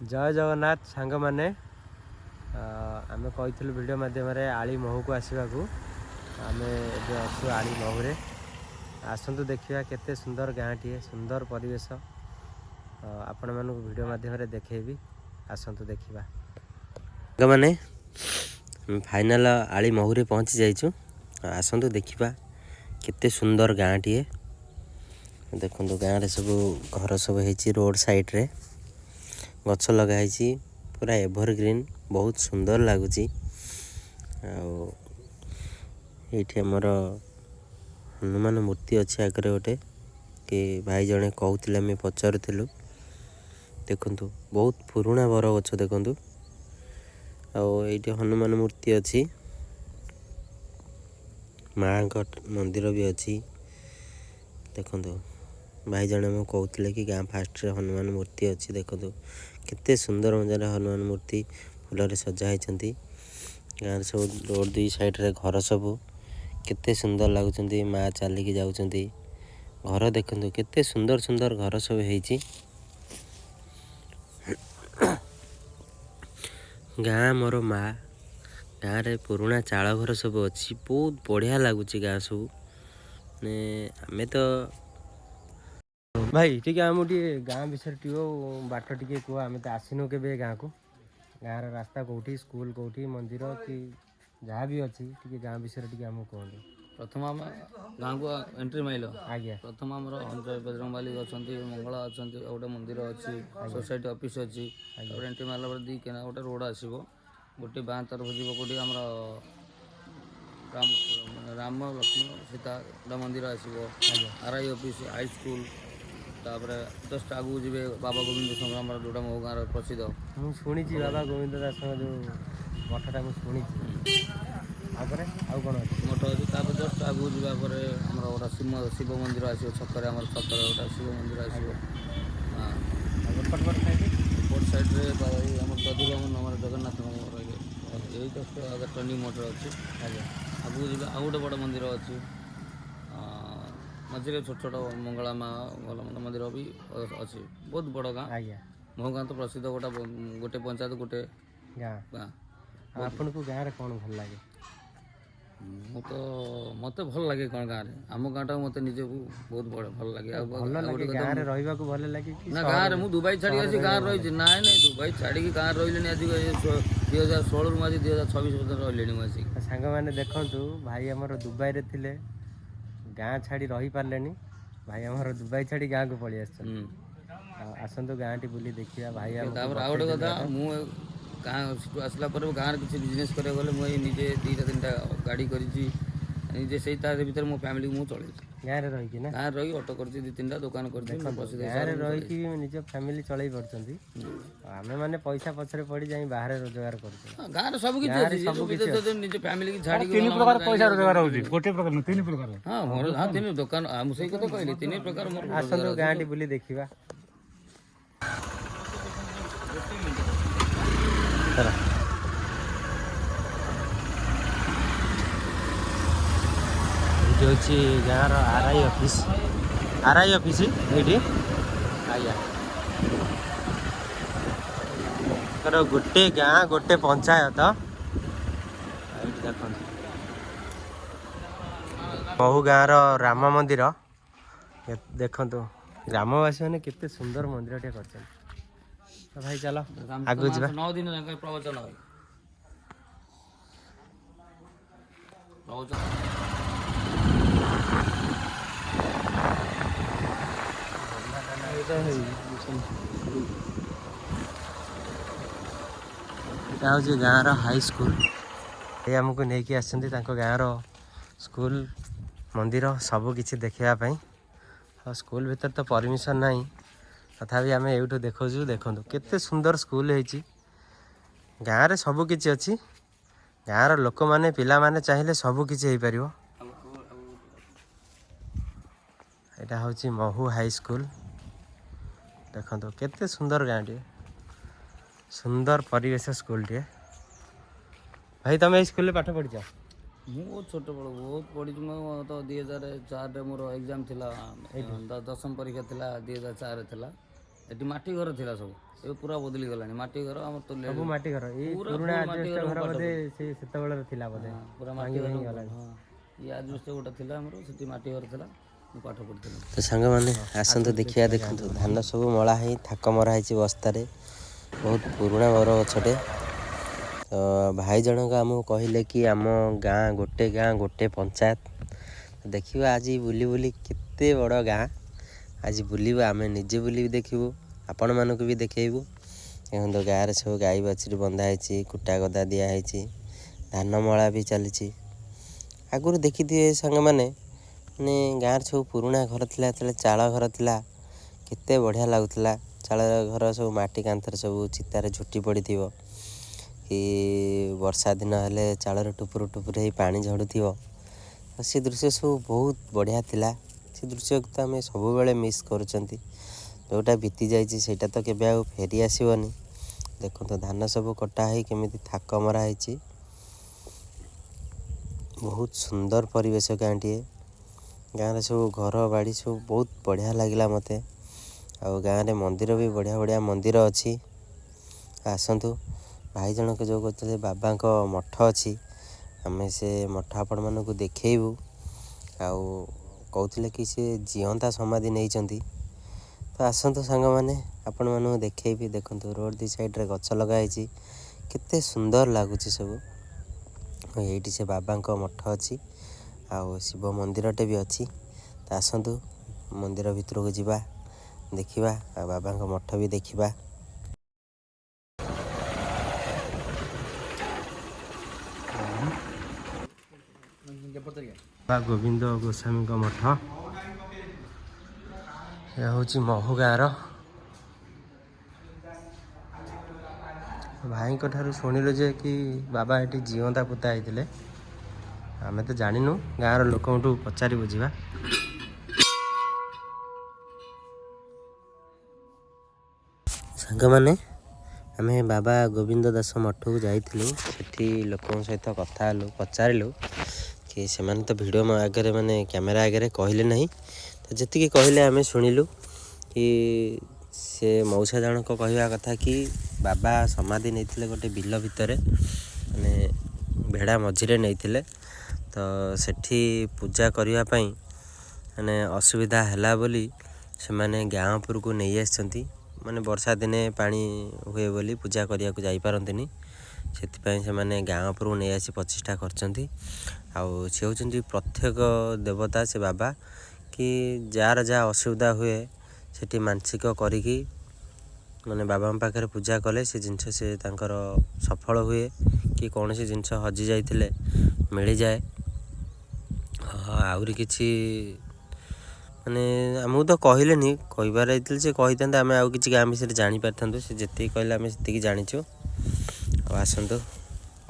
जय जगन्नाथ सांग मैंने आम कही वीडियो मध्यम आली महू को आसवा आम अच्छु आली महूरे आसतु देखा केते सुंदर गाँ टी सुंदर परिवेश आपण मानक वीडियो मध्यम देखेबी आसतु देखा मैंने फाइनल आली महूरे पहुँची जाइछु आसतु देखा केते सुंदर गाँ टी देखो गाँव में सब घर सब है रोड साइड रे गछ लगाई पूरा एवरग्रीन बहुत सुंदर लगुच ये आमर हनुमान मूर्ति अच्छे आगे गोटे कि भाई जड़े कहते आम पचारूलु देखु बहुत पुराणा बर गछ देखु ये हनुमान मूर्ति अच्छी माँ मंदिर भी अच्छी देखु भाई जड़े मैं कहते कि गाँ फास्ट हनुमान मूर्ति अच्छी देखो केते सुंदर मजार हनुमान मूर्ति फूल सजाई गाँव सब रोड दुई साइड रे घर सब केते सुंदर लगुच माँ चलिकी जाऊँ घर देखु केते सुंदर सुंदर घर सब है गाँ मोर माँ गाँव रे पुराणा चाल घर सब अच्छी बहुत बढ़िया लगुच गाँ सब आमे तो भाई ठीक है आम गाँ विषय टी बाट टी कह आम तो आसनु के गाँ को गाँव रास्ता कौटी स्कूल कौटी मंदिर कि जहाँ भी अच्छी टी गाँ विषय टी आम कहते प्रथम आम गाँव को एंट्री माइल आज्ञा प्रथम आम बजरंगबाली अच्छा मंगला अच्छा गोटे मंदिर अच्छी सोसाइटी ऑफिस अच्छी एंट्री मारला दी केना गोटे रोड आसो गोटे बाँ तरफ जीव कौटी आम राम लक्ष्मण सीता गोटे मंदिर आसो आरआई ऑफिस हाई स्कूल तापर जस्ट आगू जी बाबा गोविंद संग्राम जोटा मो गाँव प्रसिद्ध मुझे शुणी बाबा गोविंद दास जो मठटा मुझे शुणी कौन मठ अच्छी तापर जस्ट आगू जावापर आम गोटा शिव मंदिर आसो छक छक गोटा शिव मंदिर आसो हाँ एपट साइड्रे आम दधिगमन जगन्नाथ यही जस्ट आगे टर्निंग मोटर अच्छी आगू जी आउ गोटे बड़ मंदिर अच्छी मझे छोट छोट मंगला माँ मंदिर भी अच्छी बहुत बड़ गाँ मो गाँ तो प्रसिद्ध गोटा गोटे पंचायत गोटे गाँ आपन को गाँव में कौन भल लगे मत भल लगे कौन गाँव में आम गाँटा मत निजे बहुत बड़ भल लगे गाँव में रहा भल लगे ना गाँव में मुझे दुबई छाड़ी आसी गाँव रही ना ना दुबई छाड़ी गाँव रही आज 2016 रु आज 2026 रही मुझे सांग मैंने देखु भाई आमर दुबई रे थिले गाँ छाड़ी रही पारे भाई आमर दुबई छाड़ी गाँ को पलि आसतु गाँ टी बुली देखा भाई आउ गोटे कथा मुझे गाँ आसला गाँव किसी बिजनेस करा गले मुझे निजे दुईटा तीन गाड़ी करजे से भर मो फैमिली मुझे चल गाँव में रही गाँव रही ऑटो कर तीन टाँग कर गाँव रही निज फैमिली चल पार्टी आम मैंने पैसा पछरे पड़ जाए बाहर रोजगार कर गाँव सब किसी निज फैमिली की छाड़ी तीन प्रकार पैसा रोजगार होउची गोटे प्रकार न तीन प्रकार हाँ तीन दुकान मुझे कथा कहली तीन प्रकार आसतु गाँ टी बुली देखा ये गाँव आरआई ऑफिस ये आज्ञा गोटे गाँ गोटे पंचायत देख महू गाँव राम मंदिर देखु ग्रामवासी मैंने केते सुंदर मंदिर टे कर भाई चलो आगु जा 9 दिन प्रवचन हूँ गाँव हाई स्कूल ये आमको नहीं आसती गाँव स्कूल मंदिर सबकि देखापी स्कूल भीतर तो परमिशन नहीं तथापि आम यूँ देखु देखु केते सुंदर स्कूल है गाँव में सबकि अच्छी गाँव लोक मैंने पिला माने चाहिए सबकि हो पार यहाँ हूँ महू हाई स्कूल देखो केते सुंदर गाँ टे सुंदर परिवेश स्कूल टे भाई तुम ये स्कूल पाठ पढ़ी ମୁଁ ବହୁତ ଛୋଟ ବେଳୁ ବହୁତ ପଢ଼ିଛି। ମୁଁ ତ 2004ରେ ମୋର ଏକ୍ଜାମ୍ ଥିଲା, ଦଶମ ପରୀକ୍ଷା ଥିଲା 2004ରେ ଥିଲା। ଏଠି ମାଟି ଘର ଥିଲା ସବୁ, ଏବେ ପୁରା ବଦଳି ଗଲାଣି। ମାଟି ଘର ଆମର ତ ସବୁ ମାଟି ଘର, ଏଇ ପୁରୁଣା ଆଜବେଷ୍ଟ ଘର ବୋଧେ ସେ ସେତେବେଳର ଥିଲା ବୋଧେ, ପୁରା ମାଟି ଭାଙ୍ଗି ଘର। ଭାଙ୍ଗି ଗଲାଣି। ହଁ, ଇଏ ଆଜବେଷ୍ଟ ଗୋଟେ ଥିଲା ଆମର, ସେଠି ମାଟି ଘର ଥିଲା, ମୁଁ ପାଠ ପଢ଼ୁଥିଲି। ତ ସାଙ୍ଗମାନେ ଆସନ୍ତୁ ଦେଖିବା। ଦେଖନ୍ତୁ ଧାନ ସବୁ ମଳା ହେଇ ଥାକ ମରା ହେଇଛି ବସ୍ତାରେ, ବହୁତ ପୁରୁଣା ବର ଗଛଟେ। ତ ଭାଇ ଜଣକ ଆମକୁ କହିଲେ କି ଆମ ଗାଁ ଗୋଟେ ପଞ୍ଚାୟତ। ଦେଖିବା ଆଜି ବୁଲି ବୁଲି କେତେ ବଡ଼ ଗାଁ ଆଜି ବୁଲିବୁ, ଆମେ ନିଜେ ବୁଲିବି, ଦେଖିବୁ, ଆପଣମାନଙ୍କୁ ବି ଦେଖେଇବୁ। ଦେଖନ୍ତୁ ଗାଁରେ ସବୁ ଗାଈ ବାଛୁରୀ ବନ୍ଧା ହେଇଛି, କୁଟା ଗଦା ଦିଆହେଇଛି, ଧାନ ମଳା ବି ଚାଲିଛି। ଆଗରୁ ଦେଖିଥିବେ ସାଙ୍ଗମାନେ, ମାନେ ଗାଁରେ ସବୁ ପୁରୁଣା ଘର ଥିଲା, ଯେତେବେଳେ ଚାଳ ଘର ଥିଲା କେତେ ବଢ଼ିଆ ଲାଗୁଥିଲା। ଚାଳ ଘର ସବୁ ମାଟି କାନ୍ଥରେ ସବୁ ଚିତାରେ ଝୁଟି ପଡ଼ିଥିବ, କି ବର୍ଷା ଦିନ ହେଲେ ଚାଳରେ ଟୁପୁରୁ ଟୁପୁରୁ ହେଇ ପାଣି ଝଡ଼ୁଥିବ। ସେ ଦୃଶ୍ୟ ସବୁ ବହୁତ ବଢ଼ିଆ ଥିଲା। ସେ ଦୃଶ୍ୟକୁ ତ ଆମେ ସବୁବେଳେ ମିସ୍ କରୁଛନ୍ତି। ଯେଉଁଟା ବିତି ଯାଇଛି ସେଇଟା ତ କେବେ ଆଉ ଫେରି ଆସିବନି। ଦେଖନ୍ତୁ ଧାନ ସବୁ କଟା ହେଇ କେମିତି ଥାକ ମରା ହେଇଛି। ବହୁତ ସୁନ୍ଦର ପରିବେଶ ଗାଁଟିଏ। ଗାଁରେ ସବୁ ଘର ବାଡ଼ି ସବୁ ବହୁତ ବଢ଼ିଆ ଲାଗିଲା ମୋତେ। ଆଉ ଗାଁରେ ମନ୍ଦିର ବି ବଢ଼ିଆ ବଢ଼ିଆ ମନ୍ଦିର ଅଛି। ଆସନ୍ତୁ, ଭାଇ ଜଣକ ଯେଉଁ କହୁଥିଲେ ବାବାଙ୍କ ମଠ ଅଛି, ଆମେ ସେ ମଠ ଆପଣମାନଙ୍କୁ ଦେଖେଇବୁ। ଆଉ କହୁଥିଲେ କି ସେ ଜିଅନ୍ତା ସମାଧି ନେଇଛନ୍ତି। ତ ଆସନ୍ତୁ ସାଙ୍ଗମାନେ, ଆପଣମାନଙ୍କୁ ଦେଖେଇବି। ଦେଖନ୍ତୁ ରୋଡ଼ ଦି ସାଇଡ଼ରେ ଗଛ ଲଗା ହେଇଛି, କେତେ ସୁନ୍ଦର ଲାଗୁଛି ସବୁ। ଏଇଠି ସେ ବାବାଙ୍କ ମଠ ଅଛି, ଆଉ ଶିବ ମନ୍ଦିରଟେ ବି ଅଛି। ତ ଆସନ୍ତୁ ମନ୍ଦିର ଭିତରକୁ ଯିବା, ଦେଖିବା, ଆଉ ବାବାଙ୍କ ମଠ ବି ଦେଖିବା। ବାବା ଗୋବିନ୍ଦ ଗୋସ୍ୱାମୀଙ୍କ ମଠ, ଏହା ହେଉଛି ମହୁ ଗାଁର। ଭାଇଙ୍କ ଠାରୁ ଶୁଣିଲୁ ଯେ କି ବାବା ଏଠି ଜିଅନ୍ତା ପୋତା ହେଇଥିଲେ। ଆମେ ତ ଜାଣିନୁ, ଗାଁର ଲୋକଙ୍କଠୁ ପଚାରି ବୁଝିବା। ସାଙ୍ଗମାନେ, ଆମେ ବାବା ଗୋବିନ୍ଦ ଦାସ ମଠକୁ ଯାଇଥିଲୁ। ସେଠି ଲୋକଙ୍କ ସହିତ କଥା ହେଲୁ, ପଚାରିଲୁ କି ସେମାନେ ତ ଭିଡ଼ିଓ ଆଗରେ, ମାନେ କ୍ୟାମେରା ଆଗରେ କହିଲେ ନାହିଁ। ତ ଯେତିକି କହିଲେ ଆମେ ଶୁଣିଲୁ କି ସେ ମଉସା ଜଣକ କହିବା କଥା କି ବାବା ସମାଧି ନେଇଥିଲେ ଗୋଟେ ବିଲ ଭିତରେ, ମାନେ ଭେଡ଼ା ମଝିରେ ନେଇଥିଲେ। ତ ସେଠି ପୂଜା କରିବା ପାଇଁ ମାନେ ଅସୁବିଧା ହେଲା ବୋଲି ସେମାନେ ଗାଁ ଉପରକୁ ନେଇ ଆସିଛନ୍ତି। ମାନେ ବର୍ଷା ଦିନେ ପାଣି ହୁଏ ବୋଲି ପୂଜା କରିବାକୁ ଯାଇପାରନ୍ତିନି, ସେଥିପାଇଁ ସେମାନେ ଗାଁ ଉପରକୁ ନେଇ ଆସି ପ୍ରତିଷ୍ଠା କରିଛନ୍ତି। ଆଉ ସେ ହେଉଛନ୍ତି ପ୍ରତ୍ୟେକ ଦେବତା ସେ ବାବା, କି ଯାହାର ଯାହା ଅସୁବିଧା ହୁଏ ସେଠି ମାନସିକ କରିକି ମାନେ ବାବାଙ୍କ ପାଖରେ ପୂଜା କଲେ ସେ ଜିନିଷ ସେ ତାଙ୍କର ସଫଳ ହୁଏ, କି କୌଣସି ଜିନିଷ ହଜି ଯାଇଥିଲେ ମିଳିଯାଏ। ଆହୁରି କିଛି ମାନେ ଆମକୁ ତ କହିଲେନି, କହିବାର ହେଇଥିଲେ ସେ କହିଥାନ୍ତେ, ଆମେ ଆଉ କିଛି ଗାଁ ବିଷୟରେ ଜାଣିପାରିଥାନ୍ତୁ। ସେ ଯେତିକି କହିଲେ ଆମେ ସେତିକି ଜାଣିଛୁ। ଆଉ ଆସନ୍ତୁ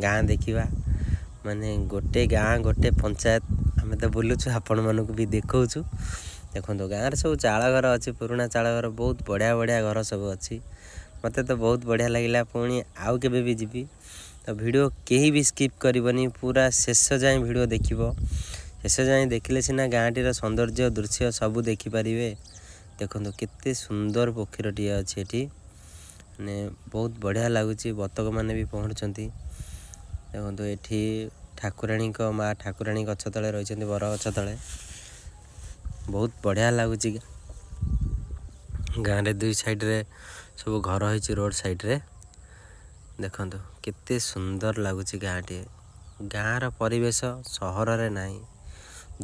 ଗାଁ ଦେଖିବା, ମାନେ ଗୋଟେ ଗାଁ ଗୋଟେ ପଞ୍ଚାୟତ ଆମେ ତ ବୁଲୁଛୁ, ଆପଣମାନଙ୍କୁ ବି ଦେଖାଉଛୁ। ଦେଖନ୍ତୁ ଗାଁରେ ସବୁ ଚାଳ ଘର ଅଛି, ପୁରୁଣା ଚାଳ ଘର, ବହୁତ ବଢ଼ିଆ ବଢ଼ିଆ ଘର ସବୁ ଅଛି। ମୋତେ ତ ବହୁତ ବଢ଼ିଆ ଲାଗିଲା। ପୁଣି ଆଉ କେବେ ବି ଯିବି। ତ ଭିଡ଼ିଓ କେହି ବି ସ୍କିପ୍ କରିବନି, ପୁରା ଶେଷ ଯାଏଁ ଭିଡ଼ିଓ ଦେଖିବ। ଶେଷ ଯାଏଁ ଦେଖିଲେ ସିନା ଗାଁଟିର ସୌନ୍ଦର୍ଯ୍ୟ ଦୃଶ୍ୟ ସବୁ ଦେଖିପାରିବେ। ଦେଖନ୍ତୁ କେତେ ସୁନ୍ଦର ପୋଖରୀଟିଏ ଅଛି ଏଠି, ମାନେ ବହୁତ ବଢ଼ିଆ ଲାଗୁଛି। ବତକମାନେ ବି ପହଁରୁଛନ୍ତି। ଦେଖନ୍ତୁ ଏଠି ଠାକୁରାଣୀଙ୍କ ମା ଠାକୁରାଣୀ ଗଛ ତଳେ ରହିଛନ୍ତି, ବର ଗଛ ତଳେ। ବହୁତ ବଢ଼ିଆ ଲାଗୁଛି। ଗାଁରେ ଦୁଇ ସାଇଡ଼ରେ ସବୁ ଘର ହେଇଛି, ରୋଡ଼ ସାଇଡ଼ରେ। ଦେଖନ୍ତୁ କେତେ ସୁନ୍ଦର ଲାଗୁଛି ଗାଁଟିଏ। ଗାଁର ପରିବେଶ ସହରରେ ନାହିଁ।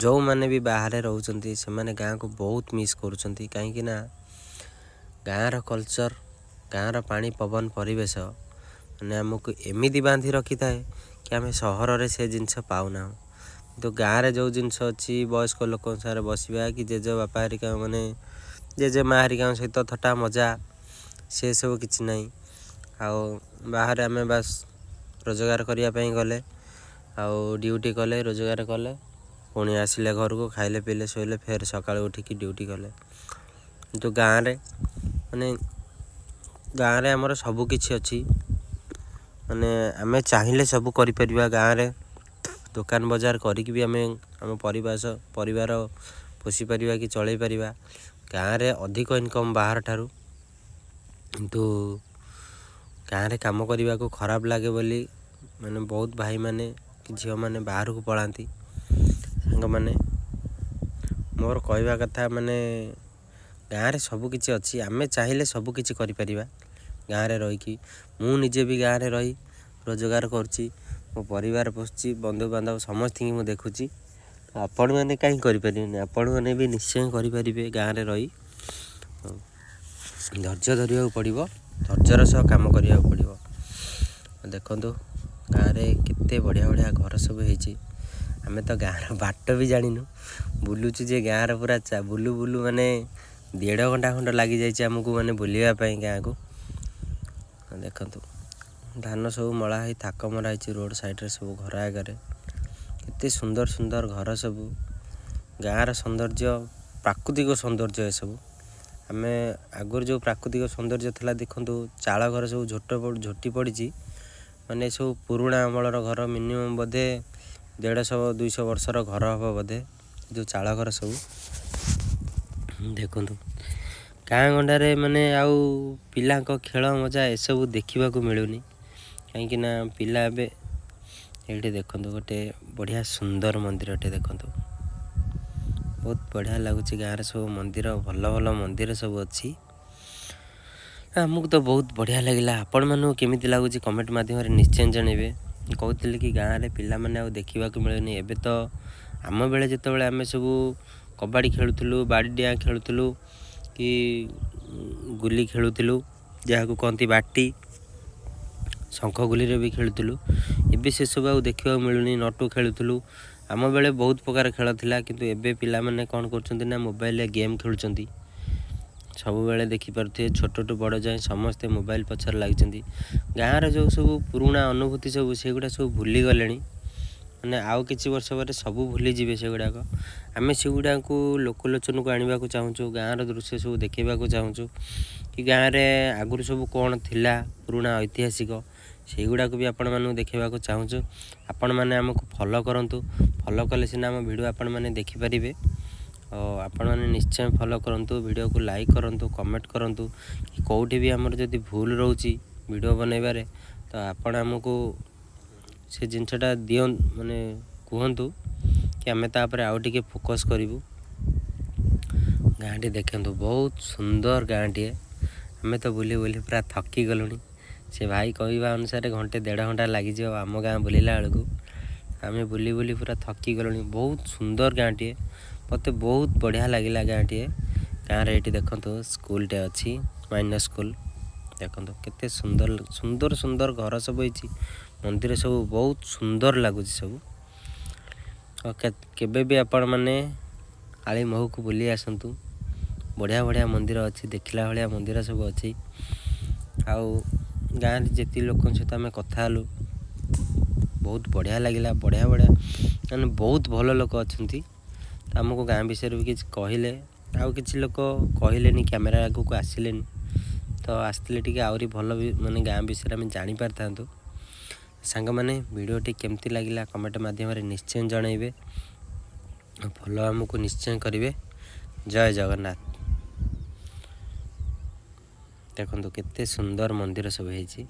ଯେଉଁମାନେ ବି ବାହାରେ ରହୁଛନ୍ତି ସେମାନେ ଗାଁକୁ ବହୁତ ମିସ୍ କରୁଛନ୍ତି। କାହିଁକି ନା ଗାଁର କଲଚର, ଗାଁର ପାଣି ପବନ ପରିବେଶ ମାନେ ଆମକୁ ଏମିତି ବାନ୍ଧି ରଖିଥାଏ କି ଆମେ ସହରରେ ସେ ଜିନିଷ ପାଉନାହୁଁ। କିନ୍ତୁ ଗାଁରେ ଯେଉଁ ଜିନିଷ ଅଛି, ବୟସ୍କ ଲୋକଙ୍କ ସାଙ୍ଗରେ ବସିବା, କି ଜେଜେ ବାପା ହେରିକା, ମାନେ ଜେଜେ ମା ହେରିକାଙ୍କ ସହିତ ଥଟ୍ଟା ମଜା, ସେସବୁ କିଛି ନାହିଁ। ଆଉ ବାହାରେ ଆମେ ବାସ୍ ରୋଜଗାର କରିବା ପାଇଁ ଗଲେ, ଆଉ ଡ୍ୟୁଟି କଲେ, ରୋଜଗାର କଲେ, ପୁଣି ଆସିଲେ ଘରକୁ, ଖାଇଲେ ପିଇଲେ ଶୋଇଲେ, ଫେର ସକାଳୁ ଉଠିକି ଡ୍ୟୁଟି କଲେ। କିନ୍ତୁ ଗାଁରେ ଆମର ସବୁ କିଛି ଅଛି। ମାନେ ଆମେ ଚାହିଁଲେ ସବୁ କରିପାରିବା। ଗାଁରେ ଦୋକାନ ବଜାର କରିକି ବି ଆମେ ଆମ ପରିବାର ପୋଷି ପାରିବା କି ଚଳେଇ ପାରିବା। ଗାଁରେ ଅଧିକ ଇନକମ୍ ବାହାର ଠାରୁ। କିନ୍ତୁ ଗାଁରେ କାମ କରିବାକୁ ଖରାପ ଲାଗେ ବୋଲି ମାନେ ବହୁତ ଭାଇମାନେ କି ଝିଅମାନେ ବାହାରକୁ ପଳାନ୍ତି। ସାଙ୍ଗମାନେ ମୋର କହିବା କଥା ମାନେ ଗାଁରେ ସବୁ କିଛି ଅଛି, ଆମେ ଚାହିଁଲେ ସବୁ କିଛି କରିପାରିବା ଗାଁରେ ରହିକି। ମୁଁ ନିଜେ ବି ଗାଁରେ ରହି ରୋଜଗାର କରୁଛି, ମୋ ପରିବାର ପୋଷୁଛି, ବନ୍ଧୁବାନ୍ଧବ ସମସ୍ତଙ୍କୁ ମୁଁ ଦେଖୁଛି। ଆପଣମାନେ କାହିଁ କରିପାରିବେନି? ଆପଣମାନେ ବି ନିଶ୍ଚୟ କରିପାରିବେ ଗାଁରେ ରହି। ଧୈର୍ଯ୍ୟ ଧରିବାକୁ ପଡ଼ିବ, ଧୈର୍ଯ୍ୟର ସହ କାମ କରିବାକୁ ପଡ଼ିବ। ଦେଖନ୍ତୁ ଗାଁରେ କେତେ ବଢ଼ିଆ ବଢ଼ିଆ ଘର ସବୁ ହେଇଛି। ଆମେ ତ ଗାଁର ବାଟ ବି ଜାଣିନୁ, ବୁଲୁଛୁ ଯେ ଗାଁର ପୁରା ବୁଲୁ ବୁଲୁ ମାନେ 1.5 ଘଣ୍ଟା ଖଣ୍ଡ ଲାଗିଯାଇଛି ଆମକୁ ମାନେ ବୁଲିବା ପାଇଁ ଗାଁକୁ। ଦେଖନ୍ତୁ ଧାନ ସବୁ ମଳା ହେଇ ଥାକ ମରା ହେଇଛି ରୋଡ଼ ସାଇଡ଼ରେ ସବୁ ଘର ଆଗରେ। କେତେ ସୁନ୍ଦର ସୁନ୍ଦର ଘର ସବୁ। ଗାଁର ସୌନ୍ଦର୍ଯ୍ୟ, ପ୍ରାକୃତିକ ସୌନ୍ଦର୍ଯ୍ୟ ଏସବୁ। ଆମେ ଆଗରୁ ଯେଉଁ ପ୍ରାକୃତିକ ସୌନ୍ଦର୍ଯ୍ୟ ଥିଲା ଦେଖନ୍ତୁ, ଚାଳ ଘର ସବୁ ଝୋଟି ପଡ଼ିଛି, ମାନେ ସବୁ ପୁରୁଣା ଅମଳର ଘର। ମିନିମମ୍ ବୋଧେ 150-200 ବର୍ଷର ଘର ହେବ ବୋଧେ, ଯେଉଁ ଚାଳ ଘର ସବୁ। ଦେଖନ୍ତୁ ଗାଁ ଗଣ୍ଡାରେ ମାନେ ଆଉ ପିଲାଙ୍କ ଖେଳ ମଜା ଏସବୁ ଦେଖିବାକୁ ମିଳୁନି। କାହିଁକିନା ପିଲା ଏବେ ଏଇଠି ଦେଖନ୍ତୁ ଗୋଟେ ବଢ଼ିଆ ସୁନ୍ଦର ମନ୍ଦିରଟେ ଦେଖନ୍ତୁ, ବହୁତ ବଢ଼ିଆ ଲାଗୁଛି। ଗାଁରେ ସବୁ ମନ୍ଦିର, ଭଲ ଭଲ ମନ୍ଦିର ସବୁ ଅଛି। ଆମକୁ ତ ବହୁତ ବଢ଼ିଆ ଲାଗିଲା। ଆପଣମାନଙ୍କୁ କେମିତି ଲାଗୁଛି କମେଣ୍ଟ ମାଧ୍ୟମରେ ନିଶ୍ଚୟ ଜଣାଇବେ। କହୁଥିଲି କି ଗାଁରେ ପିଲାମାନେ ଆଉ ଦେଖିବାକୁ ମିଳୁନି। ଏବେ ତ ଆମ ବେଳେ ଯେତେବେଳେ ଆମେ ସବୁ କବାଡ଼ି ଖେଳୁଥିଲୁ, ବାଡ଼ି ଡିଆଁ ଖେଳୁଥିଲୁ, କି ଗୁଲି ଖେଳୁଥିଲୁ, ଯାହାକୁ କହନ୍ତି ବାଟି, ଶଙ୍ଖ ଗୁଲିରେ ବି ଖେଳୁଥିଲୁ। ଏବେ ସେସବୁ ଆଉ ଦେଖିବାକୁ ମିଳୁନି। ନଟୁ ଖେଳୁଥିଲୁ। ଆମ ବେଳେ ବହୁତ ପ୍ରକାର ଖେଳ ଥିଲା, କିନ୍ତୁ ଏବେ ପିଲାମାନେ କ'ଣ କରୁଛନ୍ତି ନା ମୋବାଇଲରେ ଗେମ୍ ଖେଳୁଛନ୍ତି। ସବୁବେଳେ ଦେଖିପାରୁଥିବେ ଛୋଟଠୁ ବଡ଼ ଯାଏଁ ସମସ୍ତେ ମୋବାଇଲ ପଛରେ ଲାଗିଛନ୍ତି। ଗାଁର ଯେଉଁ ସବୁ ପୁରୁଣା ଅନୁଭୂତି ସବୁ ସେଗୁଡ଼ା ସବୁ ଭୁଲିଗଲେଣି। ମାନେ ଆଉ କିଛି ବର୍ଷ ପରେ ସବୁ ଭୁଲିଯିବେ ସେଗୁଡ଼ାକ। ଆମେ ସେଗୁଡ଼ାକୁ ଲୋକଲୋଚନକୁ ଆଣିବାକୁ ଚାହୁଁଛୁ। ଗାଁର ଦୃଶ୍ୟ ସବୁ ଦେଖାଇବାକୁ ଚାହୁଁଛୁ, କି ଗାଁରେ ଆଗରୁ ସବୁ କ'ଣ ଥିଲା ପୁରୁଣା ଐତିହାସିକ, ସେଇଗୁଡ଼ାକୁ ବି ଆପଣମାନଙ୍କୁ ଦେଖାଇବାକୁ ଚାହୁଁଛୁ। ଆପଣମାନେ ଆମକୁ ଫଲୋ କରନ୍ତୁ। ଫଲୋ କଲେ ସିନା ଆମ ଭିଡ଼ିଓ ଆପଣମାନେ ଦେଖିପାରିବେ। ଆପଣମାନେ ନିଶ୍ଚୟ ଫଲୋ କରନ୍ତୁ, ଭିଡ଼ିଓକୁ ଲାଇକ୍ କରନ୍ତୁ, କମେଣ୍ଟ କରନ୍ତୁ। କି କେଉଁଠି ବି ଆମର ଯଦି ଭୁଲ ରହୁଛି ଭିଡ଼ିଓ ବନେଇବାରେ, ତ ଆପଣ ଆମକୁ ସେ ଜିନିଷଟା ମାନେ କୁହନ୍ତୁ, କି ଆମେ ତାପରେ ଆଉ ଟିକେ ଫୋକସ୍ କରିବୁ। ଗାଁଟି ଦେଖନ୍ତୁ ବହୁତ ସୁନ୍ଦର ଗାଁଟିଏ। ଆମେ ତ ବୁଲି ବୁଲି ପୁରା ଥକି ଗଲୁଣି। ସେ ଭାଇ କହିବା ଅନୁସାରେ 1-1.5 ଘଣ୍ଟା ଲାଗିଯିବ ଆମ ଗାଁ ବୁଲିଲା ବେଳକୁ। ଆମେ ବୁଲି ବୁଲି ପୁରା ଥକି ଗଲୁଣି। ବହୁତ ସୁନ୍ଦର ଗାଁଟିଏ, ମୋତେ ବହୁତ ବଢ଼ିଆ ଲାଗିଲା ଗାଁଟିଏ। ଗାଁରେ ଏଇଠି ଦେଖନ୍ତୁ ସ୍କୁଲଟେ ଅଛି, ମାଇନର ସ୍କୁଲ। ଦେଖନ୍ତୁ କେତେ ସୁନ୍ଦର ସୁନ୍ଦର ସୁନ୍ଦର ଘର ସବୁ ହେଇଛି। ମନ୍ଦିର ସବୁ ବହୁତ ସୁନ୍ଦର ଲାଗୁଛି ସବୁ। କେବେ ବି ଆପଣମାନେ ଆଳି ମହୁକୁ ବୁଲି ଆସନ୍ତୁ। ବଢ଼ିଆ ବଢ଼ିଆ ମନ୍ଦିର ଅଛି, ଦେଖିଲା ଭଳିଆ ମନ୍ଦିର ସବୁ ଅଛି। ଆଉ ଗାଁରେ ଯେତିକି ଲୋକଙ୍କ ସହିତ ଆମେ କଥା ହେଲୁ ବହୁତ ବଢ଼ିଆ ଲାଗିଲା। ବଢ଼ିଆ ବଢ଼ିଆ ମାନେ ବହୁତ ଭଲ ଲୋକ ଅଛନ୍ତି। ତ ଆମକୁ ଗାଁ ବିଷୟରେ ବି କିଛି କହିଲେ। ଆଉ କିଛି ଲୋକ କହିଲେନି, କ୍ୟାମେରା ଆଗକୁ ଆସିଲେନି। ତ ଆସିଥିଲେ ଟିକେ ଆହୁରି ଭଲ ବି ମାନେ ଗାଁ ବିଷୟରେ ଆମେ ଜାଣିପାରିଥାନ୍ତୁ। ସାଙ୍ଗମାନେ ଭିଡ଼ିଓଟି କେମିତି ଲାଗିଲା କମେଣ୍ଟ ମାଧ୍ୟମରେ ନିଶ୍ଚୟ ଜଣାଇବେ। ଫଲୋ ଆମକୁ ନିଶ୍ଚୟ କରିବେ। ଜୟ ଜଗନ୍ନାଥ। ଦେଖନ୍ତୁ କେତେ ସୁନ୍ଦର ମନ୍ଦିର ସବୁ ହେଇଛି।